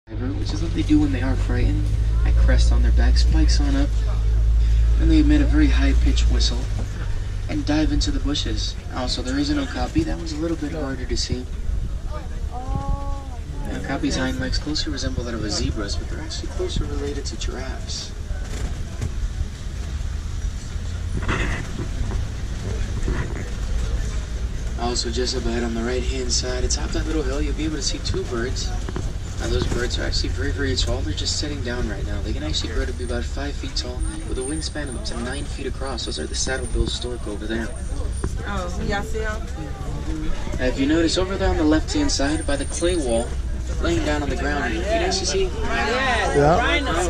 which is what they do when they are frightened. I crest on their back, spikes on up, and they emit a very high-pitched whistle and dive into the bushes. Also, there is an okapi. That one's a little bit harder to see. Now, okapi's hind legs closely resemble that of a zebra's, but they're actually closer related to giraffes. Also, just up ahead on the right-hand side, atop that little hill, you'll be able to see two birds. Now, those birds are actually very, very tall. They're just sitting down right now. They can actually grow to be about 5 feet tall with a wingspan of up to 9 feet across. Those are the saddle-billed stork over there. Oh, y'all see them? Now, if you notice over there on the left-hand side by the clay wall, laying down on the ground, you can actually see Rhinos.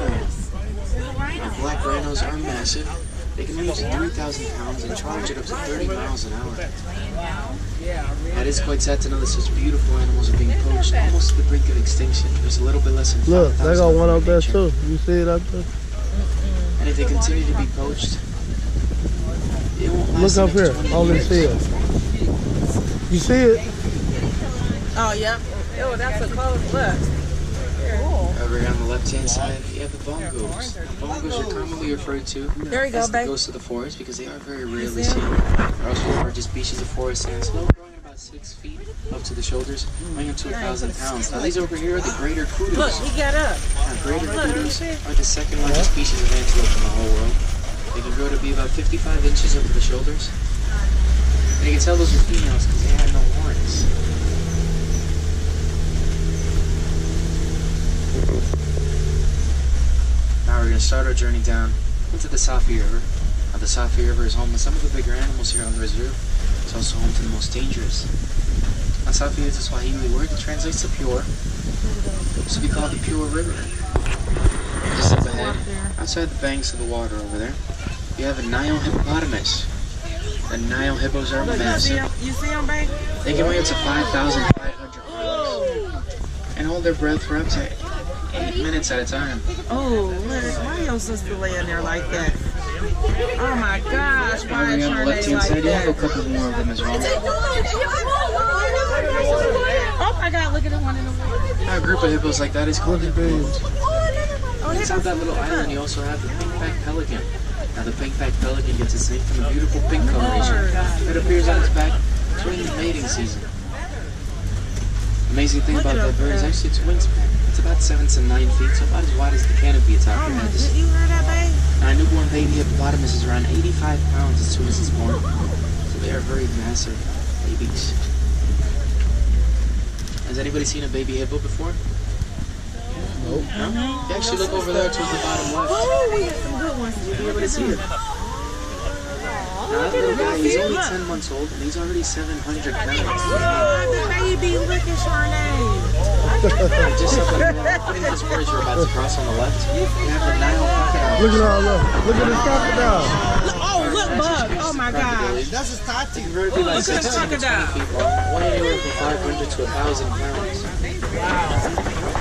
Now, black rhinos are massive. They can reach 3,000 pounds and charge at up to 30 miles an hour. Now, it is quite sad to know that such beautiful animals are being poached almost to the brink of extinction. There's a little bit less than 5,000. Look, they got one up there too. You see it up there? And if they continue to be poached, it won't last. Look up here, on this hill. You see it? Oh, yeah. Oh, that's a close look. Over here on the left-hand side, you have the bongos. Now, bongos are commonly referred to as the ghosts of the forest because they are very rarely seen. They're also the largest species of forest antelope, growing about 6 feet up to the shoulders, weighing up to 1,000 pounds. Now, these over here are the greater kudos. Look, he got up. Now, greater kudos are the second largest species of antelope in the whole world. They can grow to be about 55 inches over the shoulders. And you can tell those are females because they have no horns. Now we're going to start our journey down into the Safi River. Now the Safi River is home to some of the bigger animals here on the reserve. It's also home to the most dangerous. Now Safi is a Swahili word that translates to pure. This would be called the Pure River. Just up ahead, outside the banks of the water over there, you have a Nile hippopotamus. The Nile hippos are massive. You see them, babe? They can weigh up to 5,500 pounds and hold their breath for up to 8 minutes at a time. Oh, look, why your sister laying there like that? Oh my gosh, why is on the her left-hand like side, you have a that? couple more of them as well. Oh my God, look at the one in the water. Now, a group of hippos like that is called a Baby. Inside that little island, you also have the pink-backed pelican. Now, the pink-backed pelican gets its name from the beautiful pink coloration that appears on its back during the mating season. The amazing thing about that bird is actually its wingspan. It's about 7 to 9 feet, so about as wide as the canopy atop your head. You heard that, babe? Now, a newborn baby hippopotamus is around 85 pounds as soon as it's born, so they are very massive babies. Has anybody seen a baby hippo before? Nope. No? You actually look over there towards the bottom left. Oh, we got some good ones. You'll be able to see it. Now, that little guy, he's only 10 months old, and he's already 700 pounds. Oh, the baby, look at Charnay. Just up on the putting this bridge you're about to cross on the left, you have the Nile crocodile. Look at all that. Look at the crocodile. Oh, look, Bug. Oh my gosh. That's his tati. They can grow to be like Look at the 16 to 20 crocodile. feet long, weighing anywhere from 500 to 1,000 pounds.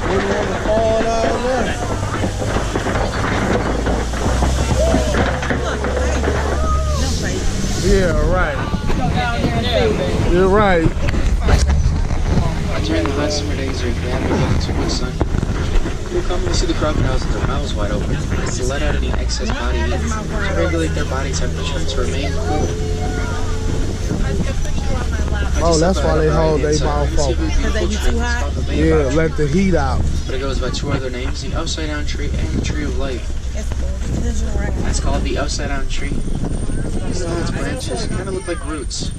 Look at the fall down there. Yeah, right. You're right. During the hot summer days, or if you haven't gotten too much sun, you'll commonly see the crocodiles with their mouths wide open. It's to let out any excess body heat to regulate their body temperature to remain cool. Oh, that's why they hold their mouth open. Because they be too hot? Yeah, let the heat out. But it goes by two other names, the upside down tree and the tree of life. It's That's called the upside down tree. Its branches kind of look like roots.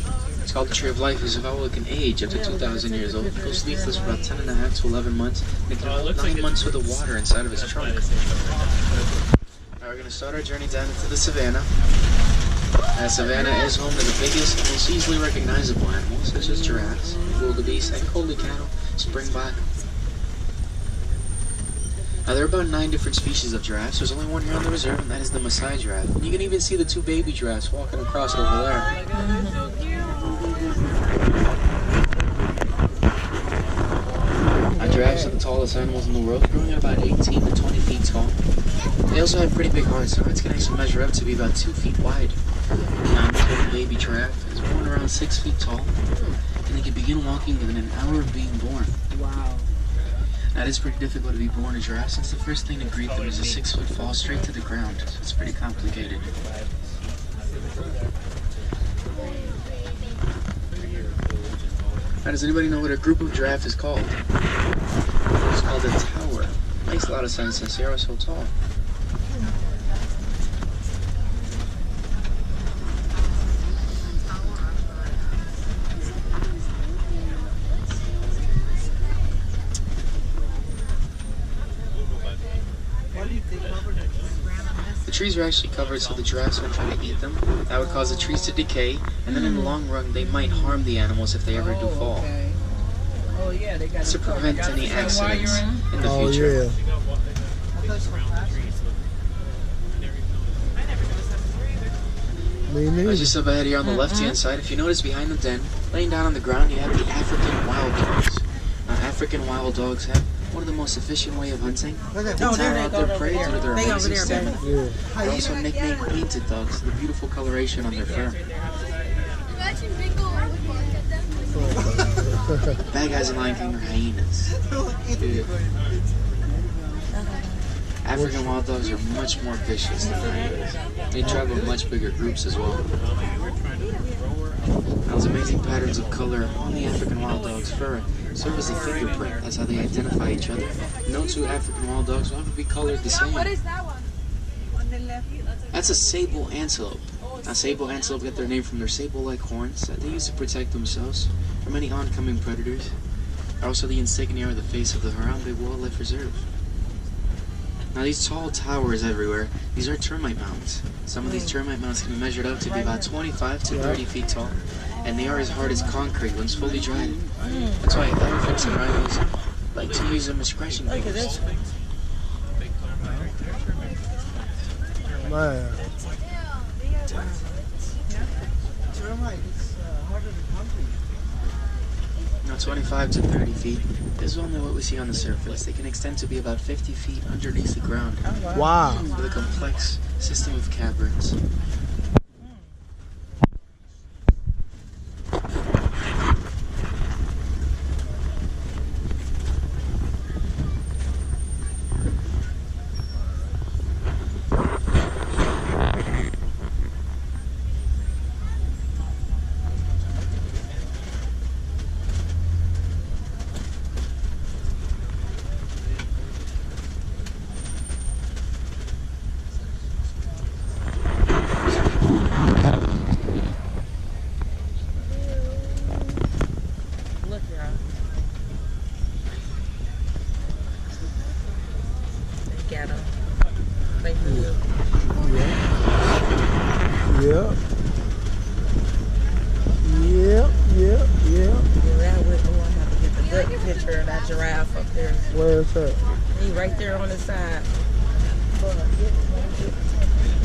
It's called the tree of life because a vowel can age up to 2,000 years old. It goes leafless for about 10 and a half to 11 months. And it can hold 9 months worth of water inside of its trunk. Now we're going to start our journey down into the savannah. Savannah is home to the biggest and most easily recognizable animals, such as giraffes, wildebeest, and collie cattle, springbok. Now there are about 9 different species of giraffes. There's only one here on the reserve, and that is the Maasai giraffe. And you can even see the 2 baby giraffes walking across over there. Giraffes are the tallest animals in the world, growing at about 18 to 20 feet tall. They also have pretty big hearts. Their hearts can actually measure up to be about 2 feet wide. Now, this little baby giraffe is born around 6 feet tall, and they can begin walking within an hour of being born. Wow. Now, it is pretty difficult to be born a giraffe since the first thing to greet them is a 6-foot fall straight to the ground. So it's pretty complicated. Now, does anybody know what a group of giraffe is called? It's called a tower. Makes a lot of sense since they are so tall. The trees are actually covered so the giraffes won't try to eat them. That would cause the trees to decay, and then in the long run they might harm the animals if they ever do fall. Oh, yeah, they got It's to prevent any accidents in the future. Just up ahead here on the left-hand side, if you notice behind the den, laying down on the ground, you have the African wild dogs. Now, African wild dogs have one of the most efficient way of hunting. They tire out their prey due to their amazing stamina. They're also nicknamed painted dogs, the beautiful coloration on their fur. Bad guys in Lion King are hyenas. Dude. African wild dogs are much more vicious than hyenas. They travel in much bigger groups as well. Now, those amazing patterns of color on the African wild dog's fur serve as a fingerprint. That's how they identify each other. No two African wild dogs will ever be colored the same. What is that one? On the left. That's a Sable Antelope. Now, Sable Antelope get their name from their sable-like horns that they use to protect themselves from any oncoming predators. They're also the insignia or the face of the Harambe Wildlife Reserve. Now, these tall towers everywhere, these are termite mounds. Some of these termite mounds can be measured up to be about 25 to 30 feet tall, and they are as hard as concrete once fully dried. That's why elephants and rhinos like to use them as scratching posts. Man. Now, 25 to 30 feet is only what we see on the surface. They can extend to be about 50 feet underneath the ground. Wow. With a complex system of caverns. Where is that? He right there on the side.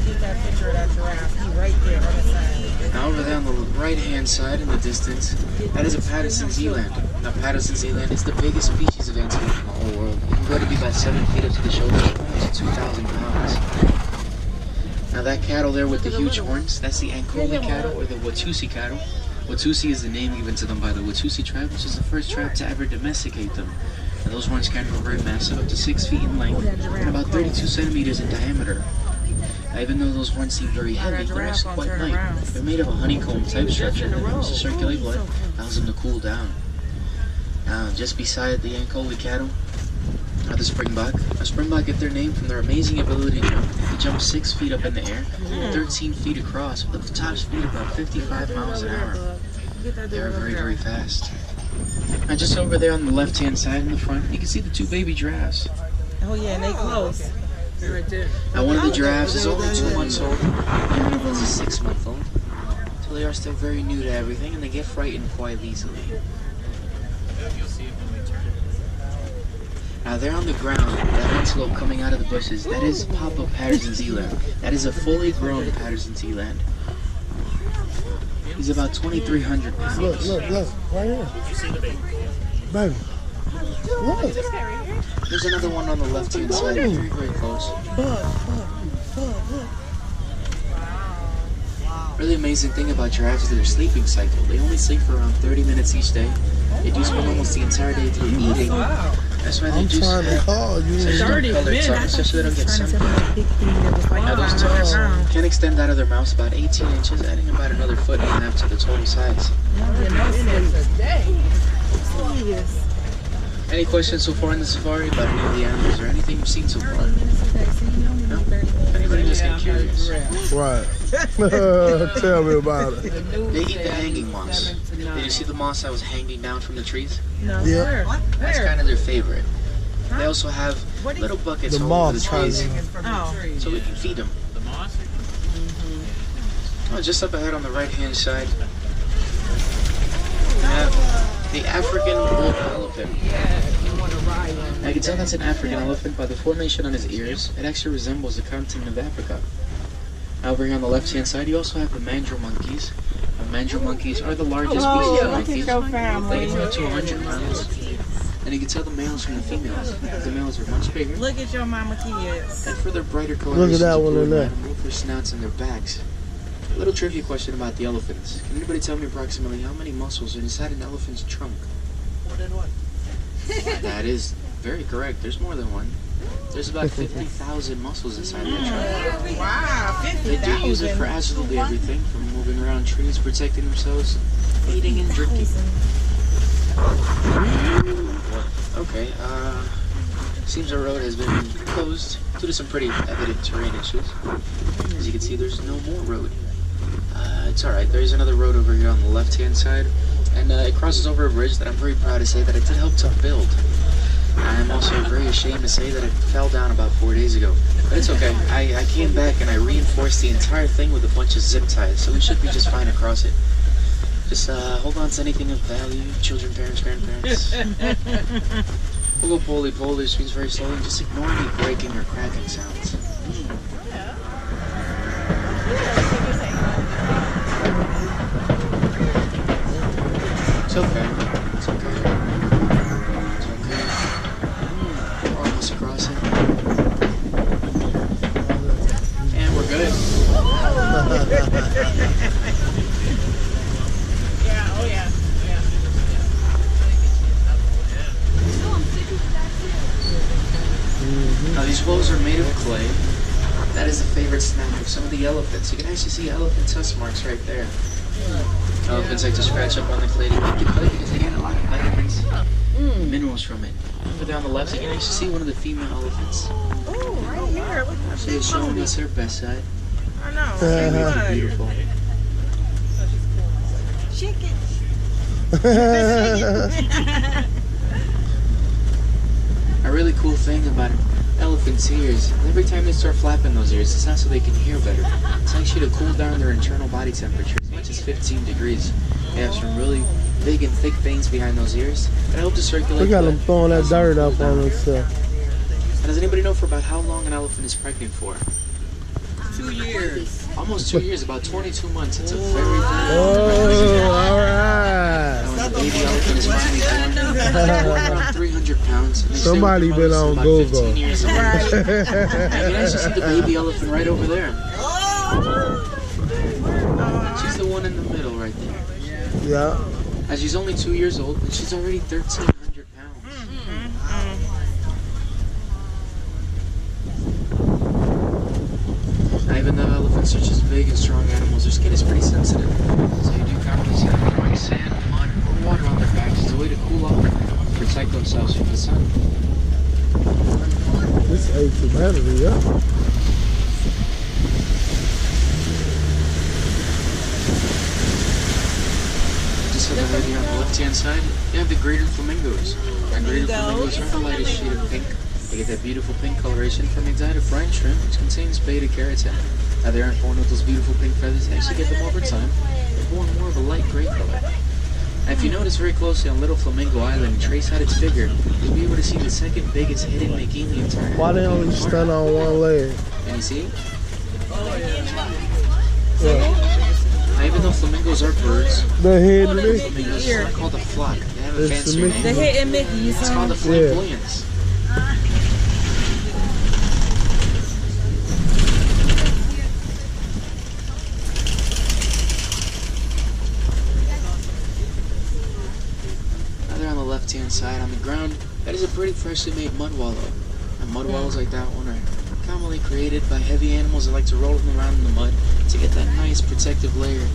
Get that picture of that giraffe. He right there on the side. Now over there on the right-hand side in the distance, that is a Patterson Zealand. Now Patterson Zealand is the biggest species of antelope in the whole world. It can go to be about 7 feet up to the shoulder, almost 2,000 pounds. Now that cattle there with the huge horns, that's the Ankole cattle or the Watusi cattle. Watusi is the name given to them by the Watusi tribe, which is the first tribe to ever domesticate them. And those horns can grow very massive, up to 6 feet in length and about 32 centimeters in diameter. Now, even though those horns seem very heavy, they're actually quite light. They're made of a honeycomb type structure that helps to circulate blood, allows them to cool down. Now, just beside the Ankole cattle are the springbok. Now, springbok get their name from their amazing ability to jump 6 feet up in the air, 13 feet across, with a top speed of about 55 miles an hour. They're very, very fast. Now, just over there on the left-hand side in the front, you can see the 2 baby giraffes. Oh yeah, and they close. They're right there. Now, one of the giraffes is only 2 months old, and the other one's a 6-month-old. So they are still very new to everything, and they get frightened quite easily. Now, there on the ground, that antelope coming out of the bushes, that is Papa Patterson Zealand. That is a fully grown Patterson Zealand. He's about 2,300 pounds. Look, right here. Baby. Look. There's another one on the left-hand side, very, very close. Really amazing thing about giraffes is their sleeping cycle. They only sleep for around 30 minutes each day. They do spend almost the entire day through eating, That's why they I'm juice trying to call you. such dark 30 colored minutes. tongues just so they don't get Trying to sunburned. tell me a big thing that was like Now those 500 tongues pounds. can extend out of their mouths about 18 inches, adding about another foot and a half to the total size. Any questions so far in the safari about any of the animals or anything you've seen so far? No? Anybody just get curious? Right. Tell me about it. They eat the hanging moss. Did you see the moss that was hanging down from the trees? No. Yeah. That's kind of their favorite. They also have little buckets The all over the moss trees, Oh. so we can feed them. The moss? Oh, just up ahead on the right-hand side, we have the African wolf elephant. Now you can tell that's an African elephant by the formation on his ears. It actually resembles the continent of Africa. Over here on the left-hand side, you also have the mandrill monkeys. Mandrill monkeys are the largest species of monkeys. They can up to 100 pounds. And you can tell the males from the females. The males are much bigger. Look at your mama kids. And for their brighter colorations that of one blue in there. and red, move their snouts and their backs. A little trivia question about the elephants. Can anybody tell me approximately how many muscles are inside an elephant's trunk? More than one. That is very correct. There's more than one. There's about 50,000 muscles inside that trunk. Wow, They do use it for absolutely everything, from moving around trees, protecting themselves, eating and drinking. Okay, seems our road has been closed due to some pretty evident terrain issues. As you can see, there's no more road. It's alright, there's another road over here on the left-hand side, and it crosses over a bridge that I'm very proud to say that I did help to build. I'm also very ashamed to say that it fell down about 4 days ago. But it's okay. I came back and I reinforced the entire thing with a bunch of zip ties, so we should be just fine across it. Just hold on to anything of value, children, parents, grandparents. We'll go poly-poly, which means very slowly. Just ignore any breaking or cracking sounds. It's okay. It's okay. It's okay. We're almost across it. And we're good. Yeah, oh yeah. Now these clothes are made of clay. That is a favorite snack of some of the elephants. You can actually see elephant tusk marks right there. Elephants like to scratch up on the clay to make the clay because they get a lot of vitamins and minerals from it. Over there on the left, you can actually see one of the female elephants. Oh, right here. Look at She is showing us her best side. I know. Very beautiful. Chicken. A really cool thing about elephants' ears, every time they start flapping those ears, it's not so they can hear better. It's actually to cool down their internal body temperature as much as 15 degrees. They have some really big and thick veins behind those ears that help to circulate Look at blood. them throwing that dirt up on themselves. And does anybody know for about how long an elephant is pregnant for? 2 years. Almost 2 years, about 22 months. It's a very Oh, alright. When the baby elephant is finally born, around 300 pounds. And they stay with Somebody their been mothers on about Google. 15 years old. And you can actually see the baby elephant right over there. She's the one in the middle right there. Yeah. And she's only 2 years old, and she's already 1,300 pounds. Now, even though elephants are just big and strong animals, their skin is pretty sensitive. So you do commonly see them throwing sand, mud, or water on their backs as a way to cool off and protect themselves from the sun. This ate humanity up. Just over there on the left-hand side, you have the greater flamingos. And greater flamingos are the lightest shade of pink. They get that beautiful pink coloration from the exotic brine shrimp, which contains beta-carotene. Now they aren't born with those beautiful pink feathers. They actually get them over time. They're born more of a light gray color. And if you notice very closely on Little Flamingo Island and trace out its figure, you'll be able to see the second biggest hidden mammalian target. Why they only stand on one leg? Can you see? Yeah. Now, even though flamingos are birds, The head of it. flamingos are called a flock. They have a It's fancier the name. The hitting Mickey's. It's called the flamboyants. Now they're on the left-hand side on the ground. That is a pretty freshly made mud wallow. And mud wallows like that one are commonly created by heavy animals that like to roll them around in the mud to get that nice protective layer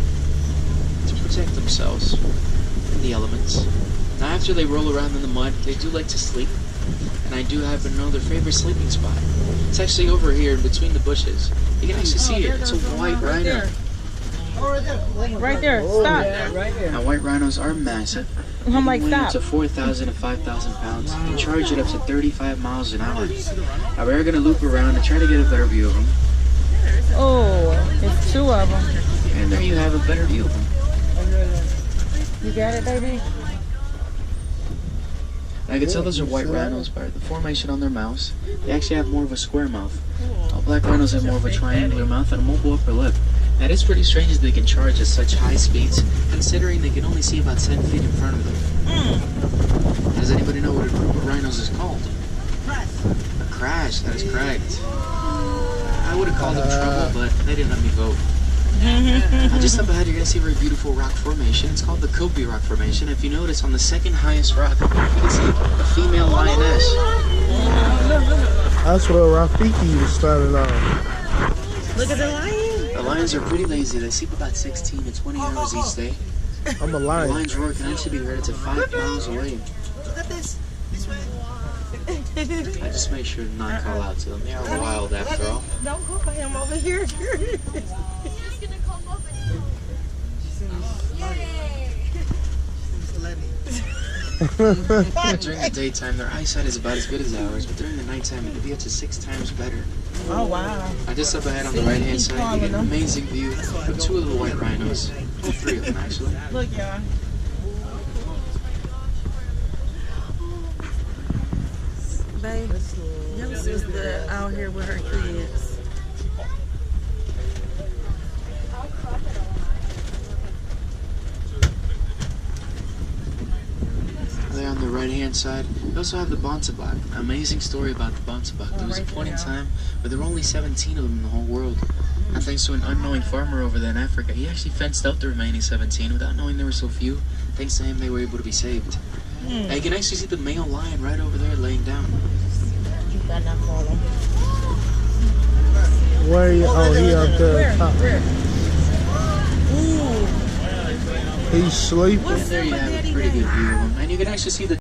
to protect themselves from the elements. Now after they roll around in the mud, they do like to sleep. And I do happen to know their favorite sleeping spot. It's actually over here in between the bushes. You can actually see it. It's a white rhino. Right there. Stop. Now white rhinos are massive. I'm like, Weigh up stop. to 4,000 to 5,000 pounds and charge it up to 35 miles an hour. Now we're going to loop around and try to get a better view of them. Oh, it's two of them. And there you have a better view of them. You got it, baby? I can tell those are white rhinos by the formation on their mouths. They actually have more of a square mouth. While black rhinos have more of a triangular mouth and a mobile upper lip. That is pretty strange that they can charge at such high speeds, considering they can only see about 10 feet in front of them. Does anybody know what a group of rhinos is called? A crash, that is correct. I would have called them trouble, but they didn't let me vote. Just up ahead, you're going to see a very beautiful rock formation. It's called the Kobe Rock Formation. If you notice, on the second highest rock, you can see a female lioness. That's where Rafiki was started off. Look at the lion. The lions are pretty lazy. They sleep about 16 to 20 hours each day. I'm a The lion. lion's roar can actually be heard up to 5 miles away. Look at this. This way. I just make sure to not call out to them. They are wild after all. Don't go by him over here. During the daytime, their eyesight is about as good as ours, but during the nighttime, it can be up to 6 times better. Oh, wow. Just up ahead on the right-hand side, you get an amazing view of 2 of the white rhinos. Well, 3 of them, actually. Look, y'all. Babe, your sister out here with her kids. There on the right-hand side, we also have the Bontabak. Amazing story about the Bontabak. There was a point in time where there were only 17 of them in the whole world. And thanks to an unknowing farmer over there in Africa, he actually fenced out the remaining 17 without knowing there were so few. Thanks to him, they were able to be saved. Now you can actually see the male lion right over there laying down. You better not call him. Where are you? Oh, he up there. Top. Ooh. He's sleeping. What's There up you with have a Daddy pretty good name? view of him. And you can actually see the